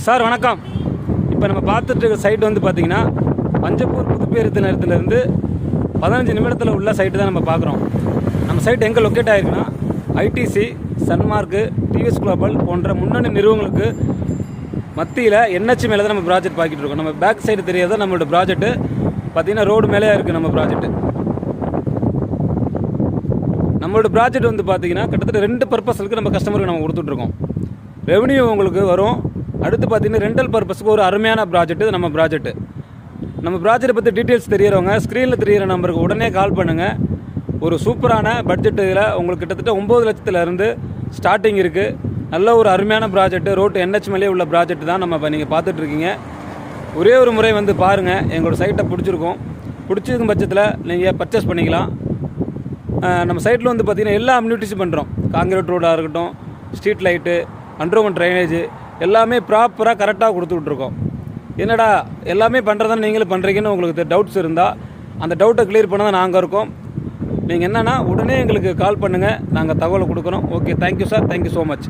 Sir வணக்கம். இப்போ நம்ம பார்த்துட்டு இருக்க சைட் வந்து பார்த்திங்கன்னா பஞ்சப்பூர் புதுப்பேருந்து நிலையத்திலேருந்து 15 நிமிடத்தில் உள்ள சைட்டு தான் நம்ம பார்க்குறோம். நம்ம சைட் எங்கே லொக்கேட் ஆகிருக்குன்னா ஐடிசி, சன்மார்க்கு, டிவிஎஸ் குளோபல் போன்ற முன்னணி நிறுவனங்களுக்கு மத்தியில் என்ஹெச் மேலே தான் நம்ம ப்ராஜெக்ட் பார்க்கிட்டு இருக்கோம். நம்ம பேக் சைடு தெரியாத நம்மளோட ப்ராஜெக்ட்டு பார்த்திங்கன்னா ரோடு மேலே இருக்குது. நம்மளோட ப்ராஜெக்ட் வந்து பார்த்திங்கன்னா கிட்டத்தட்ட 2 பர்பஸுக்கு நம்ம கஸ்டமருக்கு நம்ம கொடுத்துட்ருக்கோம். ரெவன்யூ உங்களுக்கு வரும். அடுத்து பார்த்திங்கன்னா ரெண்டல் பர்பஸுக்கு ஒரு அருமையான ப்ராஜெக்ட்டு நம்ம ப்ராஜெக்ட்டு. நம்ம ப்ராஜெக்ட்டை பற்றி டீட்டெயில்ஸ் தெரியறவங்க ஸ்க்ரீனில் தெரிகிற நம்பருக்கு உடனே கால் பண்ணுங்கள். ஒரு சூப்பரான பட்ஜெட் இதில் உங்களுக்கு கிட்டத்தட்ட 9 லட்சத்துலேருந்து ஸ்டார்டிங் இருக்குது. நல்ல ஒரு அருமையான ப்ராஜெக்ட்டு, ரோட்டு என்ஹெச் மேலே உள்ள ப்ராஜெக்ட் தான் நம்ம நீங்கள் பார்த்துட்ருக்கீங்க. ஒரே ஒரு முறை வந்து பாருங்கள். எங்களோட சைட்டை பிடிச்சிருக்கும் பட்சத்தில் நீங்கள் பர்ச்சேஸ் பண்ணிக்கலாம். நம்ம சைட்டில் வந்து பார்த்திங்கன்னா எல்லா அம்யூனிட்டிஸும் பண்ணுறோம். காங்கிரீட் ரோடாக இருக்கட்டும், ஸ்ட்ரீட் லைட்டு, அண்டர்கிரவுண்ட் ட்ரைனேஜ் எல்லாமே ப்ராப்பராக கரெக்டாக கொடுத்துட்ருக்கோம். என்னடா எல்லாமே பண்ணுறதானே நீங்களும் பண்ணுறீங்கன்னு உங்களுக்கு டவுட்ஸ் இருந்தால் அந்த டவுட்டை கிளியர் பண்ண தான் நாங்கள் இருக்கோம். நீங்கள் என்னென்னா உடனே எங்களுக்கு கால் பண்ணுங்கள், நாங்கள் தகவலை கொடுக்குறோம். Okay, thank you sir, thank you so much.